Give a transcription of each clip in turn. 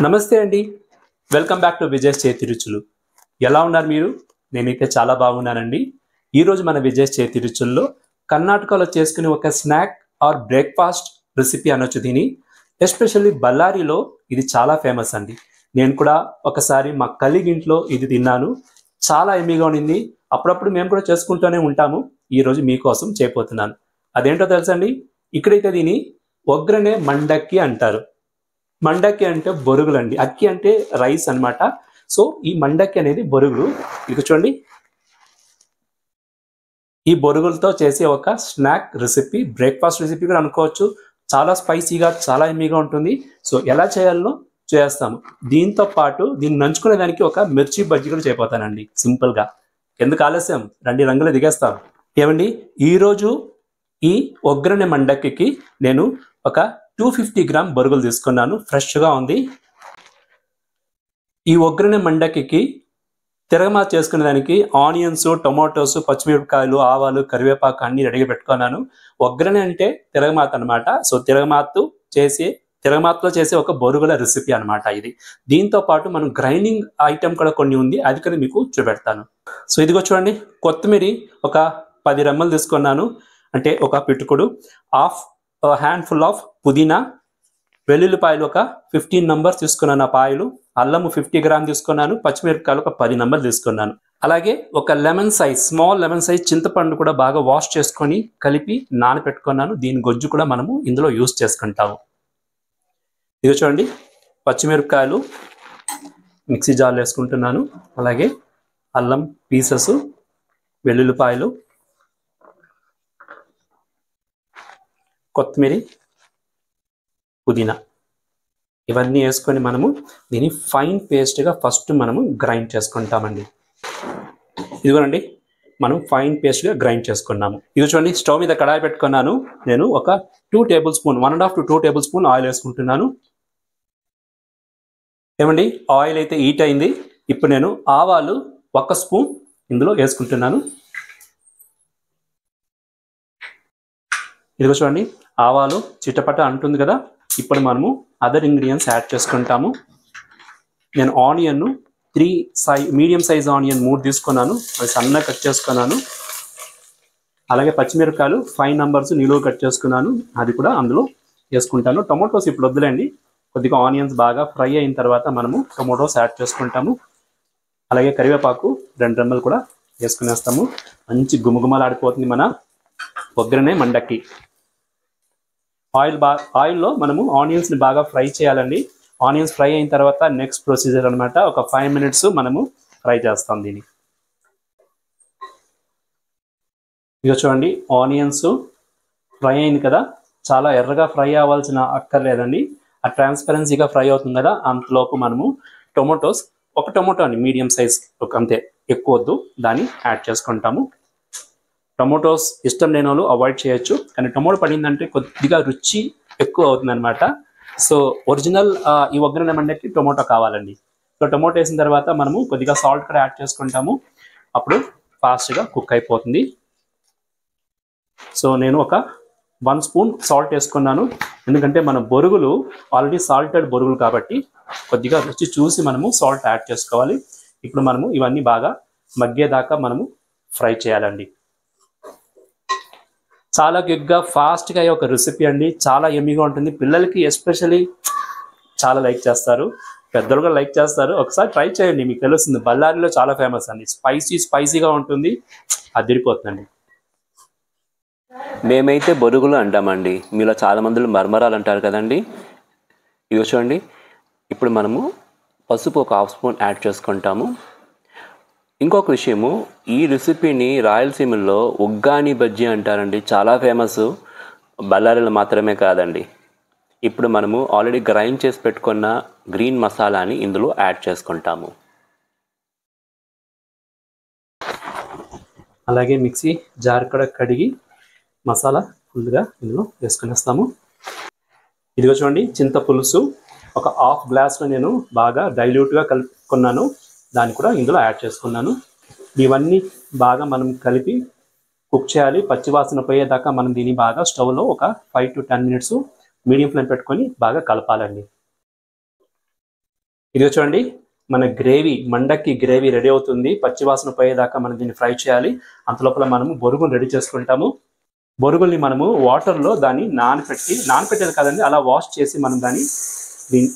నమస్తే అండి. Welcome back to Vijay's చేతి రుచులు. ఎలా ఉన్నారు మీరు? నేనైతే చాలా బాగున్నానండి. ఈరోజు మన విజయ్స్ చేతి రుచుల్లో కర్ణాటకలో చేసుకునే ఒక స్నాక్ ఆర్ బ్రేక్ఫాస్ట్ రెసిపీ అనొచ్చు దీని. ఎస్పెషల్లీ బళ్ళారిలో ఇది చాలా ఫేమస్ అండి. నేను కూడా ఒకసారి మా కలీగ్ ఇంట్లో ఇది తిన్నాను. చాలా ఎమ్మీగా ఉండింది. అప్పుడప్పుడు మేము కూడా చేసుకుంటూనే ఉంటాము. ఈరోజు మీకోసం చేయబోతున్నాను. అదేంటో తెలుసా అండి? ఇక్కడైతే దీని ఒగ్గరణೆ మండక్కి అంటారు. మండక్కి అంటే బొరుగులు అండి. అక్కి అంటే రైస్ అన్నమాట. సో ఈ మండక్కి అనేది బొరుగులు. ఇక చూడండి, ఈ బొరుగులతో చేసే ఒక స్నాక్ రెసిపీ, బ్రేక్ఫాస్ట్ రెసిపీ కూడా అనుకోవచ్చు. చాలా స్పైసీగా, చాలా ఎమ్మీగా ఉంటుంది. సో ఎలా చేయాలో చేస్తాము. దీంతో పాటు దీన్ని నంచుకునే దానికి ఒక మిర్చి బజ్జీ కూడా చేయబోతానండి సింపుల్గా. ఎందుకు ఆలస్యం, రండి రంగులు దిగేస్తాం. ఏమండి, ఈరోజు ఈ ఒగ్గరణೆ మండక్కి నేను ఒక 250 గ్రామ్ బొరుగులు తీసుకున్నాను. ఫ్రెష్గా ఉంది. ఈ ఒగ్గరణೆ మండక్కి తిరగమాత చేసుకునే దానికి ఆనియన్స్, టొమాటోస్, పచ్చిమిరపకాయలు, ఆవాలు, కరివేపాకు అన్ని రెడీగా పెట్టుకున్నాను. ఒగ్గరణೆ అంటే తిరగమాత అనమాట. సో తిరగమాతలో చేసే ఒక బొరుగుల రెసిపీ అనమాట ఇది. దీంతో పాటు మనం గ్రైండింగ్ ఐటెం కూడా కొన్ని ఉంది, అది కూడా మీకు చూపెడతాను. సో ఇదిగో చూడండి, కొత్తిమీర ఒక 10 రెమ్మలు తీసుకున్నాను, అంటే ఒక పిటుకుడు. హ్యాండ్ఫుల్ ఆఫ్ పుదీనా, వెల్లుల్లిపాయలు ఒక 15 నంబర్స్ తీసుకున్నాను ఆ పాయలు, అల్లము 50 గ్రామ్ తీసుకున్నాను, పచ్చిమిరపకాయలు ఒక 10 నంబర్లు తీసుకున్నాను. అలాగే ఒక lemon size, small lemon size చింతపండు కూడా బాగా వాష్ చేసుకొని కలిపి నానబెట్టుకున్నాను. దీని గొజ్జు కూడా మనము ఇందులో యూస్ చేసుకుంటాము. ఇది చూడండి, పచ్చిమిరపకాయలు మిక్సీ జార్లో వేసుకుంటున్నాను. అలాగే అల్లం పీసెస్, వెల్లుల్లిపాయలు, కొత్తిమీర, పుదీనా ఇవన్నీ వేసుకొని మనము దీన్ని ఫైన్ పేస్ట్గా ఫస్ట్ మనము గ్రైండ్ చేసుకుంటామండి. ఇదిగోనండి, మనం ఫైన్ పేస్ట్గా గ్రైండ్ చేసుకున్నాము. ఇది చూడండి, స్టవ్ మీద కడాయి పెట్టుకున్నాను. నేను ఒక 2 table spoon, 1.5 to 2 table spoon oil వేసుకుంటున్నాను. ఏమండి, ఆయిల్ అయితే హీట్ అయింది. ఇప్పుడు నేను ఆవాలు 1 స్పూన్ ఇందులో వేసుకుంటున్నాను. ఇదిగో చూడండి, ఆవాలు చిటపట అంటుంది కదా. ఇప్పుడు మనము అదర్ ఇంగ్రీడియంట్స్ యాడ్ చేసుకుంటాము. నేను ఆనియన్ 3 మీడియం సైజ్ ఆనియన్ 3 తీసుకున్నాను, అది సన్నగా కట్ చేసుకున్నాను. అలాగే పచ్చిమిరపకాయలు 5 నంబర్స్ నిలువ కట్ చేసుకున్నాను, అది కూడా అందులో వేసుకుంటాను. టొమాటోస్ ఇప్పుడు వద్దులేండి, కొద్దిగా ఆనియన్స్ బాగా ఫ్రై అయిన తర్వాత మనము టొమాటోస్ యాడ్ చేసుకుంటాము. అలాగే కరివేపాకు 2 రెమ్మలు కూడా వేసుకునేస్తాము. మంచి గుమగుమలాడిపోతుంది మన ఒగ్గరణೆ మండక్కి. ఆయిల్లో మనము ఆనియన్స్ని బాగా ఫ్రై చేయాలండి. ఆనియన్స్ ఫ్రై అయిన తర్వాత నెక్స్ట్ ప్రొసీజర్ అనమాట. ఒక 5 మినిట్స్ మనము ఫ్రై చేస్తాం దీన్ని. ఇక చూడండి, ఆనియన్స్ ఫ్రై అయింది కదా. చాలా ఎర్రగా ఫ్రై అవ్వాల్సిన అక్కర్లేదండి, ఆ ట్రాన్స్పరెన్సీగా ఫ్రై అవుతుంది కదా. అంతలోపు మనము టొమాటోస్, ఒక టొమాటో అండి మీడియం సైజ్, ఒక అంతే, ఎక్కువ వద్దు, దాన్ని యాడ్ చేసుకుంటాము. టొమాటోస్ ఇష్టం లేని వాళ్ళు అవాయిడ్ చేయొచ్చు, కానీ టొమాటో పడిందంటే కొద్దిగా రుచి ఎక్కువ అవుతుంది అనమాట. సో ఒరిజినల్ ఈ ఒగ్గరణೆ మండక్కి టొమాటో కావాలండి. సో టొమాటో వేసిన తర్వాత మనము కొద్దిగా సాల్ట్ కూడా యాడ్ చేసుకుంటాము, అప్పుడు ఫాస్ట్గా కుక్ అయిపోతుంది. సో నేను ఒక 1 స్పూన్ సాల్ట్ వేసుకున్నాను, ఎందుకంటే మన బొరుగులు ఆల్రెడీ సాల్టెడ్ బొరుగులు కాబట్టి కొద్దిగా రుచి చూసి మనము సాల్ట్ యాడ్ చేసుకోవాలి. ఇప్పుడు మనము ఇవన్నీ బాగా మగ్గేదాకా మనము ఫ్రై చేయాలండి. చాలా క్విక్గా, ఫాస్ట్గా అయ్యే ఒక రెసిపీ అండి. చాలా ఎమ్మీగా ఉంటుంది. పిల్లలకి ఎస్పెషల్లీ చాలా లైక్ చేస్తారు, పెద్దలు కూడా లైక్ చేస్తారు. ఒకసారి ట్రై చేయండి, మీకు తెలుస్తుంది. బళ్ళారిలో చాలా ఫేమస్ అండి. స్పైసీగా ఉంటుంది, అదిరిపోతుందండి. మేమైతే బొరుగులు అంటామండి, మీలో చాలా మందిలో మర్మరాలు అంటారు కదండి. ఇవి చూడండి, ఇప్పుడు మనము పసుపు ఒక 1/2 స్పూన్ యాడ్ చేసుకుంటాము. ఇంకొక విషయము, ఈ రెసిపీని రాయలసీమలో ఉగ్గాని బజ్జీ అంటారండి. చాలా ఫేమస్, బళ్ళారిలో మాత్రమే కాదండి. ఇప్పుడు మనము ఆల్రెడీ గ్రైండ్ చేసి పెట్టుకున్న గ్రీన్ మసాలాని ఇందులో యాడ్ చేసుకుంటాము. అలాగే మిక్సీ జార్ కూడా కడిగి మసాలా ఫుల్గా ఇందులో వేసుకునేస్తాము. ఇదిగో చూడండి, చింత పులుసు ఒక 1/2 గ్లాస్లో నేను బాగా డైల్యూట్గా కలుపుకున్నాను, దాన్ని కూడా ఇందులో యాడ్ చేసుకున్నాను. ఇవన్నీ బాగా మనం కలిపి కుక్ చేయాలి. పచ్చివాసన పోయేదాకా మనం దీన్ని బాగా స్టవ్లో ఒక 5 to 10 మినిట్స్ మీడియం ఫ్లేమ్ పెట్టుకొని బాగా కలపాలండి. ఇది చూడండి, మన గ్రేవీ, మండక్కి గ్రేవీ రెడీ అవుతుంది. పచ్చివాసన పోయేదాకా మనం దీన్ని ఫ్రై చేయాలి. అంతలోపల మనము బొరుగులు రెడీ చేసుకుంటాము. బొరుగుల్ని మనము వాటర్లో దాన్ని నానపెట్టేది కాదండి, అలా వాష్ చేసి మనం దాన్ని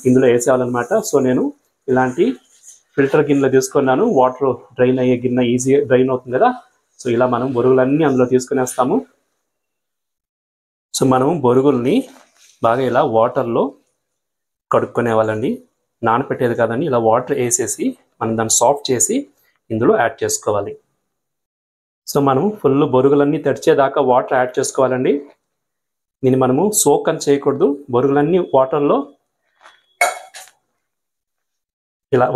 ఇందులో వేసేయాలన్నమాట. సో నేను ఇలాంటి ఫిల్టర్ గిన్నెలో తీసుకున్నాను. వాటర్ డ్రైన్ అయ్యే గిన్నె ఈజీగా డ్రైన్ అవుతుంది కదా. సో ఇలా మనం బొరుగులన్నీ అందులో తీసుకునేస్తాము. సో మనము బొరుగుల్ని బాగా ఇలా వాటర్లో కడుక్కునేవాళ్ళండి, నానపెట్టేది కాదండి. ఇలా వాటర్ వేసేసి మనం దాన్ని సాఫ్ట్ చేసి ఇందులో యాడ్ చేసుకోవాలి. సో మనం ఫుల్ బొరుగులన్నీ తడిచేదాకా వాటర్ యాడ్ చేసుకోవాలండి. దీన్ని మనము సోక్ అని చేయకూడదు. బొరుగులన్నీ వాటర్లో ఇలా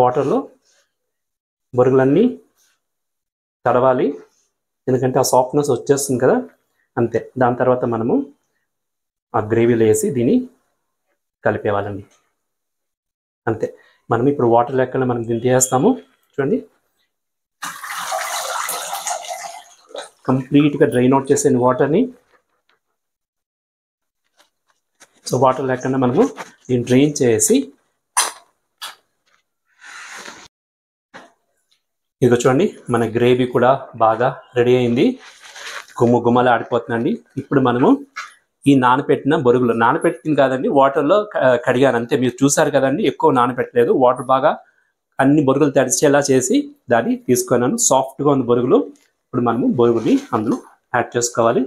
బొరుగులన్నీ తడవాలి, ఎందుకంటే ఆ సాఫ్ట్నెస్ వచ్చేస్తుంది కదా, అంతే. దాని తర్వాత మనము ఆ గ్రేవీలో వేసి దీన్ని కలిపేవాళ్ళండి, అంతే. మనం ఇప్పుడు వాటర్ లేకుండా మనం దీన్ని తీసేస్తాము. చూడండి, కంప్లీట్గా డ్రైన్ అవుట్ చేసిన వాటర్ని. సో వాటర్ లేకుండా మనము దీన్ని డ్రైన్ చేసి, ఇదిగో చూడండి మన గ్రేవీ కూడా బాగా రెడీ అయింది, గుమ్మలు ఆడిపోతుందండి. ఇప్పుడు మనము ఈ నానపెట్టిన బొరుగులు, నానపెట్టింది కాదండి, వాటర్లో కడిగాను అంతే. మీరు చూసారు కదండి, ఎక్కువ నానపెట్టలేదు. వాటర్ బాగా అన్ని బొరుగులు తడిచేలా చేసి దాన్ని తీసుకున్నాను. సాఫ్ట్గా ఉంది బొరుగులు. ఇప్పుడు మనము బొరుగుని అందులో యాడ్ చేసుకోవాలి.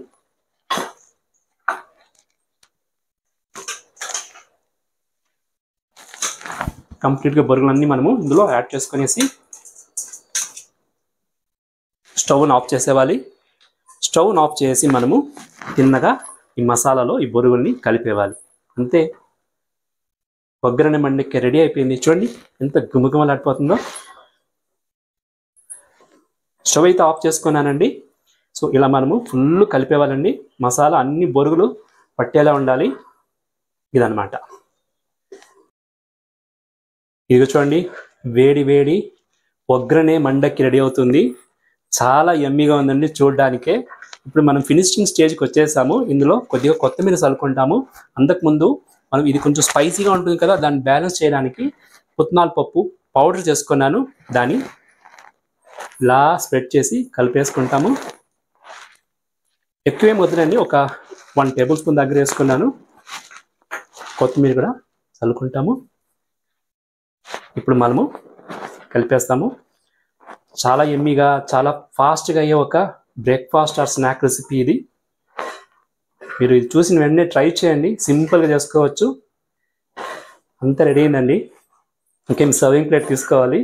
కంప్లీట్గా బొరుగులన్నీ మనము ఇందులో యాడ్ చేసుకునేసి స్టవ్ను ఆఫ్ చేసేవాలి. స్టవ్ను ఆఫ్ చేసి మనము తిన్నగా ఈ మసాలాలో ఈ బొరుగుల్ని కలిపేవాలి, అంతే. ఒగ్గరనే మండక్కి రెడీ అయిపోయింది. చూడండి ఎంత గుమగుమలాడిపోతుందో. స్టవ్ అయితే ఆఫ్ చేసుకున్నానండి. సో ఇలా మనము ఫుల్ కలిపేవాలండి. మసాలా అన్ని బొరుగులు పట్టేలా ఉండాలి, ఇదన్నమాట. ఇది చూడండి, వేడి వేడి ఒగ్గరనే మండక్కి రెడీ అవుతుంది. చాలా యమ్మీగా ఉందండి చూడడానికే. ఇప్పుడు మనం ఫినిషింగ్ స్టేజ్కి వచ్చేసాము. ఇందులో కొద్దిగా కొత్తిమీర చల్లుకుంటాము. అంతకుముందు మనం ఇది కొంచెం స్పైసీగా ఉంటుంది కదా, దాన్ని బ్యాలెన్స్ చేయడానికి పుట్నాల పప్పు పౌడర్ చేసుకున్నాను. దాన్ని ఇలా స్ప్రెడ్ చేసి కలిపేసుకుంటాము. ఎక్కువేం వద్దులండి, ఒక 1 టేబుల్ స్పూన్ దగ్గర వేసుకున్నాను. కొత్తిమీర కూడా చల్లుకుంటాము. ఇప్పుడు మనము కలిపేస్తాము. చాలా యమ్మీగా, చాలా ఫాస్ట్గా అయ్యే ఒక బ్రేక్ఫాస్ట్ ఆర్ స్నాక్ రెసిపీ ఇది. మీరు ఇది చూసిన వెంటనే ట్రై చేయండి, సింపుల్గా చేసుకోవచ్చు. అంతా రెడీ అయిందండి. ఇంకేం సర్వింగ్ ప్లేట్ తీసుకోవాలి.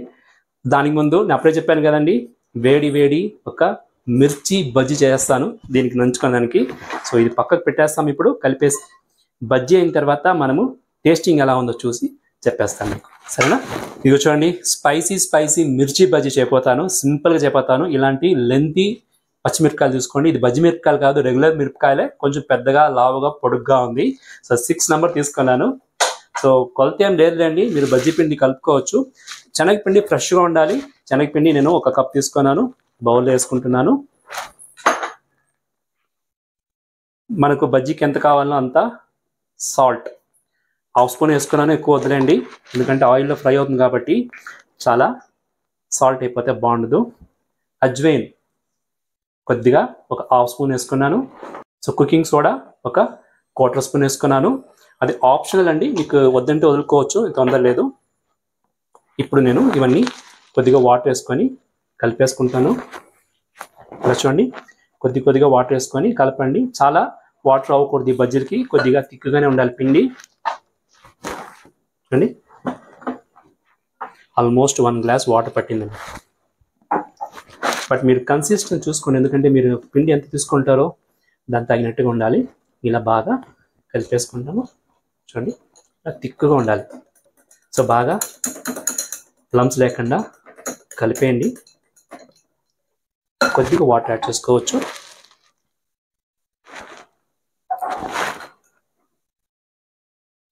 దానికి ముందు నేను అప్పుడే చెప్పాను కదండి, వేడి వేడి ఒక మిర్చి బజ్జీ చేస్తాను దీనికి నంచుకోవడానికి. సో ఇది పక్కకు పెట్టేస్తాం. ఇప్పుడు కలిపేసి బజ్జీ అయిన తర్వాత మనము టేస్టింగ్ ఎలా ఉందో చూసి చెప్పేస్తాను మీకు, సరేనా? ఇదిగో చూడండి, స్పైసీ మిర్చి బజ్జీ చేయపోతాను. సింపుల్గా చేయపోతాను. ఇలాంటి లెంతీ పచ్చిమిరపకాయలు తీసుకోండి. ఇది బజ్జీ మిరపకాయలు కాదు, రెగ్యులర్ మిరపకాయలే, కొంచెం పెద్దగా లావుగా పొడుగ్గా ఉంది. సో 6 నెంబర్ తీసుకున్నాను. సో కొలత ఏం లేదులేండి, మీరు బజ్జీ పిండి కలుపుకోవచ్చు. శనగపిండి ఫ్రెష్గా ఉండాలి. శనగపిండి నేను 1 కప్ తీసుకున్నాను, బౌల్లో వేసుకుంటున్నాను. మనకు బజ్జీకి ఎంత కావాలో అంత సాల్ట్ 1/2 స్పూన్ వేసుకున్నాను, ఎక్కువ వద్దులేండి, ఎందుకంటే ఆయిల్లో ఫ్రై అవుతుంది కాబట్టి చాలా సాల్ట్ అయిపోతే బాగుండదు. అజ్వైన్ కొద్దిగా ఒక 1/2 స్పూన్ వేసుకున్నాను. సో కుకింగ్ సోడా ఒక 1/4 స్పూన్ వేసుకున్నాను. అది ఆప్షనల్ అండి, మీకు వద్దంటే వదులుకోవచ్చు, తొందర లేదు. ఇప్పుడు నేను ఇవన్నీ కొద్దిగా వాటర్ వేసుకొని కలిపేసుకుంటాను. ఇలా చూడండి, కొద్దిగా వాటర్ వేసుకొని కలపండి. చాలా వాటర్ అవ్వకూడదు ఈ బజ్జీలకి, కొద్దిగా థిక్గానే ఉండాలి పిండి. చూడండి, ఆల్మోస్ట్ 1 గ్లాస్ వాటర్ పట్టిందండి. బట్ మీరు కన్సిస్టెన్సీ చూసుకోండి, ఎందుకంటే మీరు పిండి ఎంత తీసుకుంటారో దానికి తగినట్టుగా ఉండాలి. ఇలా బాగా కలిపేసుకుంటాము. చూడండి, ఇలా థిక్గా ఉండాలి. సో బాగా లమ్స్ లేకుండా కలిపేయండి. కొద్దిగా వాటర్ యాడ్ చేసుకోవచ్చు.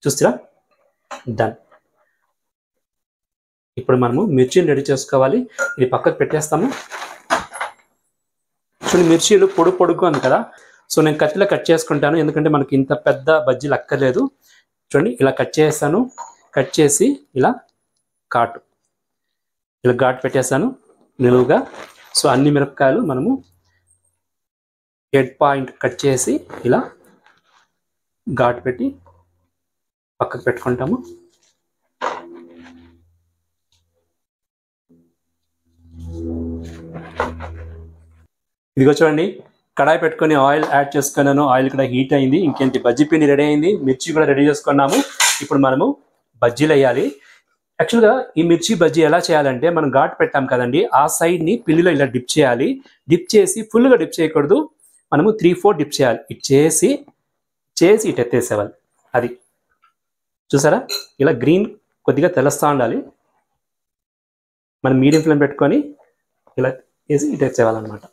చూస్తారా, డన్. ఇప్పుడు మనము మిర్చిని రెడీ చేసుకోవాలి. ఇది పక్కకు పెట్టేస్తాము. చూడండి, మిర్చీలు పొడుగ్గా ఉంది కదా. సో నేను కత్తిలో కట్ చేసుకుంటాను, ఎందుకంటే మనకి ఇంత పెద్ద బజ్జీలు అక్కర్లేదు. చూడండి, ఇలా కట్ చేస్తాను. కట్ చేసి ఇలా ఘాటు, ఇలా ఘాటు పెట్టేస్తాను నిలువుగా. సో అన్ని మిరపకాయలు మనము హెడ్ పాయింట్ కట్ చేసి ఇలా ఘాటు పెట్టి పక్కకు పెట్టుకుంటాము. ఇదిగో చూడండి, కడాయి పెట్టుకొని ఆయిల్ యాడ్ చేసుకున్నాను. ఆయిల్ కూడా హీట్ అయింది. ఇంకేంటి, బజ్జీ పిండి రెడీ అయింది, మిర్చి కూడా రెడీ చేసుకున్నాము. ఇప్పుడు మనము బజ్జీలు వేయాలి. యాక్చువల్గా ఈ మిర్చి బజ్జీ ఎలా చేయాలంటే, మనం ఘాటు పెట్టాం కదండి, ఆ సైడ్ని పిండిలో ఇలా డిప్ చేయాలి. డిప్ చేసి ఫుల్గా డిప్ చేయకూడదు, మనము 3-4 డిప్ చేయాలి. ఇటు చేసి ఇటు ఎత్తేసేవాలి. అది చూసారా, ఇలా గ్రీన్ కొద్దిగా తెలుస్తూ ఉండాలి. మనం మీడియం ఫ్లేమ్ పెట్టుకొని ఇలా వేసి ఇటు ఎత్తేవాలన్నమాట.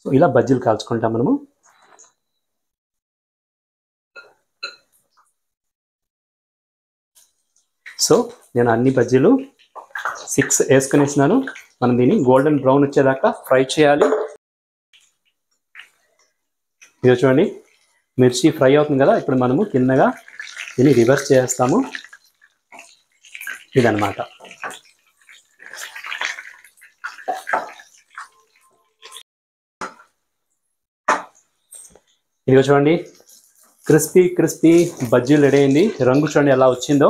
సో ఇలా బజ్జీలు కాల్చుకుంటాం మనము. సో నేను అన్ని బజ్జీలు 6 వేసుకునేసినాను. మనం దీన్ని గోల్డెన్ బ్రౌన్ వచ్చేదాకా ఫ్రై చేయాలి. ఇది చూడండి, మిర్చి ఫ్రై అవుతుంది కదా. ఇప్పుడు మనము కిందగా దీన్ని రివర్స్ చేస్తాము. ఇదన్నమాట. ఇదిగో చూడండి, క్రిస్పీ బజ్జీలు రెడీ అయింది. రంగు చూడండి ఎలా వచ్చిందో.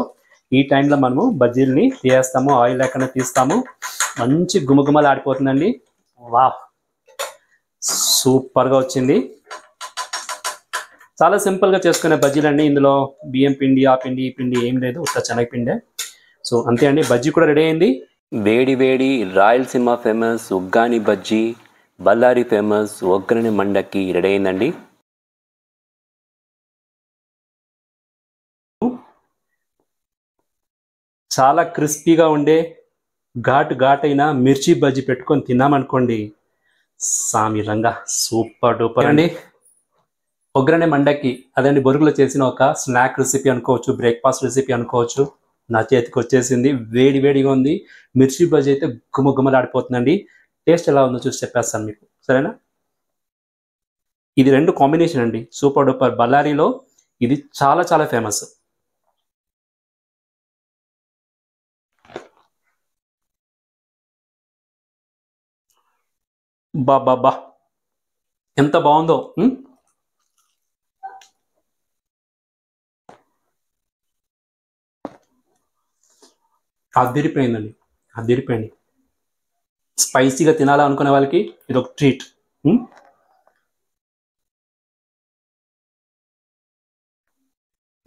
ఈ టైంలో మనము బజ్జీలని తీయేస్తాము, ఆయిల్ లేకుండా తీస్తాము. మంచి గుమగుమలు ఆడిపోతుందండి. వావ్, సూపర్గా వచ్చింది. చాలా సింపుల్గా చేసుకునే బజ్జీలు అండి. ఇందులో బియ్యం పిండి, ఆ పిండి, ఈ పిండి ఏం లేదు, ఉత్త శనగపిండే. సో అంతే అండి, బజ్జీ కూడా రెడీ అయింది. వేడి Rayalaseema famous uggani bajji, Ballari famous oggarani mandakki ready అయిందండి. చాలా క్రిస్పీగా ఉండే ఘాటైన మిర్చి బజ్జీ పెట్టుకొని తిన్నామనుకోండి, సామిరంగా సూపర్ డూపర్ అండి. ఒగ్గరని మండక్కి అదండి, బొరుగులో చేసిన ఒక స్నాక్ రెసిపీ అనుకోవచ్చు, బ్రేక్ఫాస్ట్ రెసిపీ అనుకోవచ్చు. నా చేతికి వచ్చేసింది, వేడిగా ఉంది. మిర్చి బజ్జీ అయితే గుమగుమలాడిపోతుందండి. టేస్ట్ ఎలా ఉందో చూసి చెప్పేస్తాను మీకు, సరేనా. ఇది 2 కాంబినేషన్ అండి, సూపర్ డూపర్. బళ్ళారిలో ఇది చాలా ఫేమస్. బా ఎంత బాగుందో. అదిరిపోయిందండి, అదిరిపోయింది. స్పైసీగా తినాలా అనుకునే వాళ్ళకి ఇది ఒక ట్రీట్.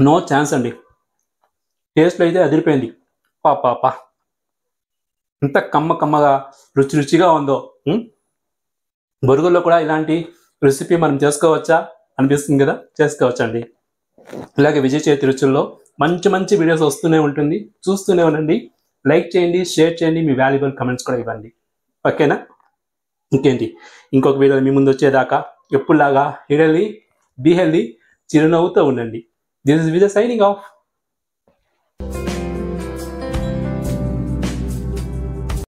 నో ఛాన్స్ అండి. టేస్ట్లో అయితే అదిరిపోయింది. పాపా ఎంత కమ్మగా రుచిగా ఉందో. బొరుగుల్లో కూడా ఇలాంటి రెసిపీ మనం చేసుకోవచ్చా అనిపిస్తుంది కదా. చేసుకోవచ్చండి. ఇలాగే విజయ్ చేతి రుచుల్లో మంచి వీడియోస్ వస్తూనే ఉంటుంది, చూస్తూనే ఉండండి. లైక్ చేయండి, షేర్ చేయండి, మీ వాల్యుబుల్ కమెంట్స్ కూడా ఇవ్వండి. ఓకేనా. ఇంకేంటి, ఇంకొక వీడియో మీ ముందు వచ్చేదాకా ఎప్పుడులాగా బీ హెల్దీ, చిరునవ్వుతో ఉండండి. This is Vijay signing off.